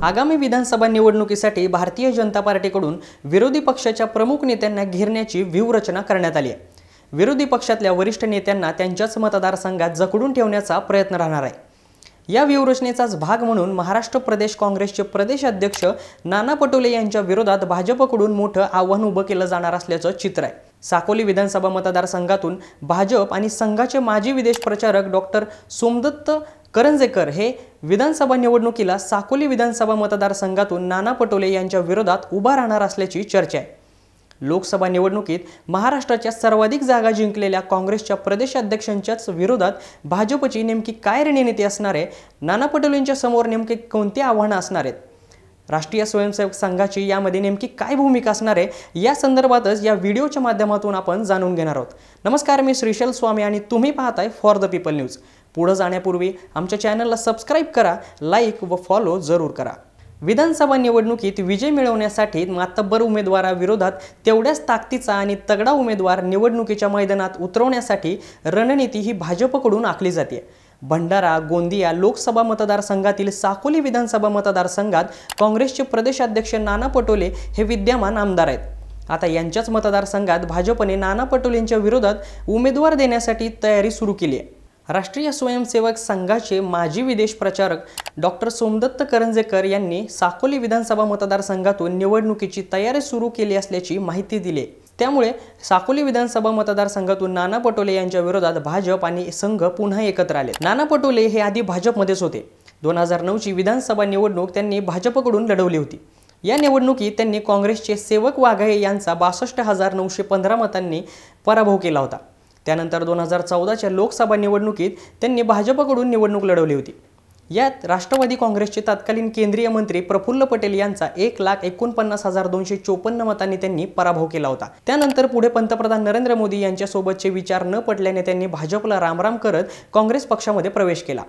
आगामी विधानसभा निवडणुकीसाठी भारतीय जनता पार्टीकडून विरोधी पक्षाच्या प्रमुख नेत्यांना घेरण्याची व्यूहरचना करण्यात आली आहे। विरोधी पक्षातल्या वरिष्ठ नेत्यांना त्यांच्याच मतदारसंघात जखडून ठेवण्याचा प्रयत्न राहणार आहे। या व्यूहरचनेचाच भाग म्हणून महाराष्ट्र प्रदेश काँग्रेसचे प्रदेश अध्यक्ष नाना पटोले यांच्या विरोधात भाजपकडून मोठं आव्हान उभं केलं जाणार असल्याचं चित्र आहे। साकोली विधानसभा मतदारसंघातून भाजप आणि संघाचे माजी विदेश प्रचारक डॉक्टर सोमदत्त करंजेकर हे विधानसभा निवडणुकीला साकोली विधानसभा मतदारसंघातून नाना पटोले यांच्या विरोधात उभा राहणार असल्याची चर्चा आहे। लोकसभा निवडणुकीत महाराष्ट्राच्या सर्वाधिक जागा जिंकलेल्या काँग्रेसच्या प्रदेशाध्यक्षांच्याच विरोधात भाजपची नेमकी काय रणनीती असणार आहे, नाना पटोलेंच्या समोर नेमके कोणती आव्हानं असणार आहेत, राष्ट्रीय स्वयंसेवक संघाची यामध्ये नेमकी काय भूमिका असणार आहे, या संदर्भातच या व्हिडिओच्या माध्यमातून आपण जाणून घेणार आहोत। नमस्कार, मी श्रीशैल स्वामी आणि तुम्ही पाहताय फॉर द पीपल न्यूज। पुढे जाण्यापूर्वी आमच्या चॅनलला सबस्क्राइब करा, लाईक व फॉलो जरूर करा। विधानसभा निवडणुकीत विजय मिळवण्यासाठी मातब्बर उमेदवाराविरोधात तेवढ्याच ताकदीचा आणि तगडा उमेदवार निवडणुकीच्या मैदानात उतरवण्यासाठी रणनीती ही भाजपकडून आखली जाते। भंडारा गोंदिया लोकसभा मतदारसंघातील साकोली विधानसभा मतदारसंघात काँग्रेसचे प्रदेशाध्यक्ष नाना पटोले हे विद्यमान आमदार आहेत। आता यांच्याच मतदारसंघात भाजपने नाना पटोलेंच्या विरोधात उमेदवार देण्यासाठी तयारी सुरू केली आहे। राष्ट्रीय स्वयंसेवक संघाचे माजी विदेश प्रचारक डॉक्टर सोमदत्त करंजेकर यांनी साकोली विधानसभा मतदारसंघातून निवडणुकीची तयारी सुरू केली असल्याची माहिती दिली। त्यामुळे साकोली विधानसभा मतदारसंघातून नाना पटोले यांच्या विरोधात भाजप आणि संघ पुन्हा एकत्र आले। नाना पटोले हे आधी भाजपमध्येच होते। 2009 ची विधानसभा निवडणूक त्यांनी भाजपकडून लढवली होती। या निवडणुकीत त्यांनी काँग्रेसचे सेवक वाघाळे यांचा 62,915 मतांनी पराभव केला होता। त्यानंतर 2014च्या लोकसभा निवडणुकीत त्यांनी भाजपकडून निवडणूक लढवली होती। यात राष्ट्रवादी काँग्रेसचे तत्कालीन केंद्रीय मंत्री प्रफुल्ल पटेल यांचा 1,49,254 मतांनी त्यांनी पराभव केला होता। त्यानंतर पुढे पंतप्रधान नरेंद्र मोदी यांच्यासोबतचे विचार न पटल्याने त्यांनी भाजपला रामराम करत काँग्रेस पक्षामध्ये प्रवेश केला।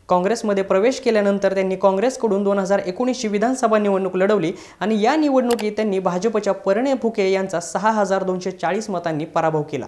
काँग्रेसमध्ये प्रवेश केल्यानंतर त्यांनी काँग्रेसकडून 2019 ची विधानसभा निवडणूक लढवली आणि या निवडणुकीत त्यांनी भाजपच्या परिणय फुके यांचा 6,240 मतांनी पराभव केला।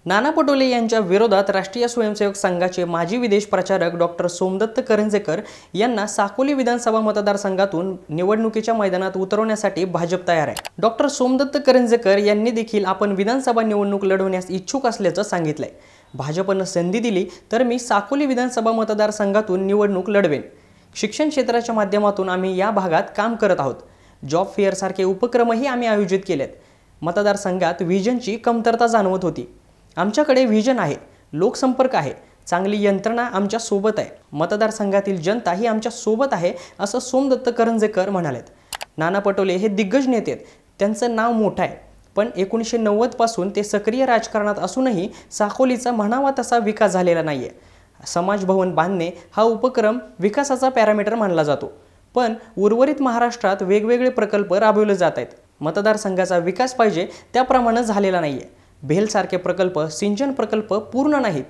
नाना पटोले यांच्या विरोधात राष्ट्रीय स्वयंसेवक संघाचे माजी विदेश प्रचारक डॉक्टर सोमदत्त करंजेकर यांना साकोली विधानसभा मतदारसंघातून निवडणुकीच्या मैदानात उतरवण्यासाठी भाजप तयार आहे। डॉक्टर सोमदत्त करंजेकर यांनी देखील आपण विधानसभा निवडणूक लढवण्यास इच्छुक असल्याचं सांगितलंय। भाजपनं संधी दिली तर मी साकोली विधानसभा मतदारसंघातून निवडणूक लढवेन। शिक्षण क्षेत्राच्या माध्यमातून आम्ही या भागात काम करत आहोत। जॉब फेअर सारखे उपक्रमही आम्ही आयोजित केलेत। मतदारसंघात व्हिजनची कमतरता जाणवत होती। आमच्याकडे व्हिजन आहे, लोकसंपर्क आहे, चांगली यंत्रणा आमच्या सोबत आहे, मतदारसंघातील जनता ही आमच्या सोबत आहे, असं सोमदत्त करंजेकर म्हणालेत। नाना पटोले हे दिग्गज नेते आहेत, त्यांचं नाव मोठं आहे, पण 1990 पासून ते सक्रिय राजकारणात असूनही साकोलीचा म्हणावा तसा विकास झालेला नाहीये। समाज भवन बांधणे हा उपक्रम विकासाचा पॅरामीटर मानला जातो, पण उर्वरित महाराष्ट्रात वेगवेगळे प्रकल्प राबवले जात आहेत। मतदारसंघाचा विकास पाहिजे त्याप्रमाणे झालेला नाहीये। भेलसारखे प्रकल्प, सिंचन प्रकल्प पूर्ण नाहीत,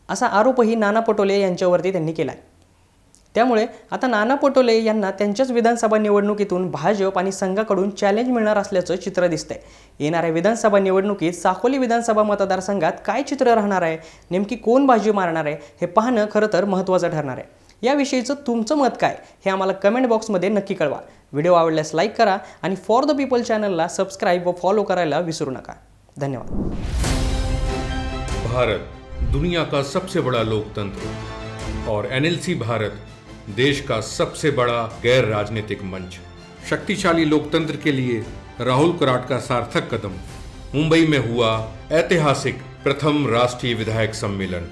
असा आरोपही नाना पटोले यांच्यावरती त्यांनी केलाय। त्यामुळे आता नाना पटोले यांना त्यांच्याच विधानसभा निवडणुकीतून भाजप आणि संघाकडून चॅलेंज मिळणार असल्याचं चित्र दिसतंय। येणाऱ्या विधानसभा निवडणुकीत साकोली विधानसभा मतदारसंघात काय चित्र राहणार आहे, नेमकी कोण बाजी मारणार आहे, हे पाहणं खरं तर महत्त्वाचं ठरणार आहे। याविषयीचं तुमचं मत काय हे आम्हाला कमेंट बॉक्समध्ये नक्की कळवा। व्हिडिओ आवडल्यास लाईक करा आणि फॉर द पीपल चॅनलला सबस्क्राइब व फॉलो करायला विसरू नका। धन्यवाद। भारत दुनिया का सबसे बड़ा लोकतंत्र और एनएलसी भारत देश का सबसे बड़ा गैर राजनीतिक मंच। शक्तिशाली लोकतंत्र के लिए राहुल कराट का सार्थक कदम। मुंबई में हुआ ऐतिहासिक प्रथम राष्ट्रीय विधायक सम्मेलन।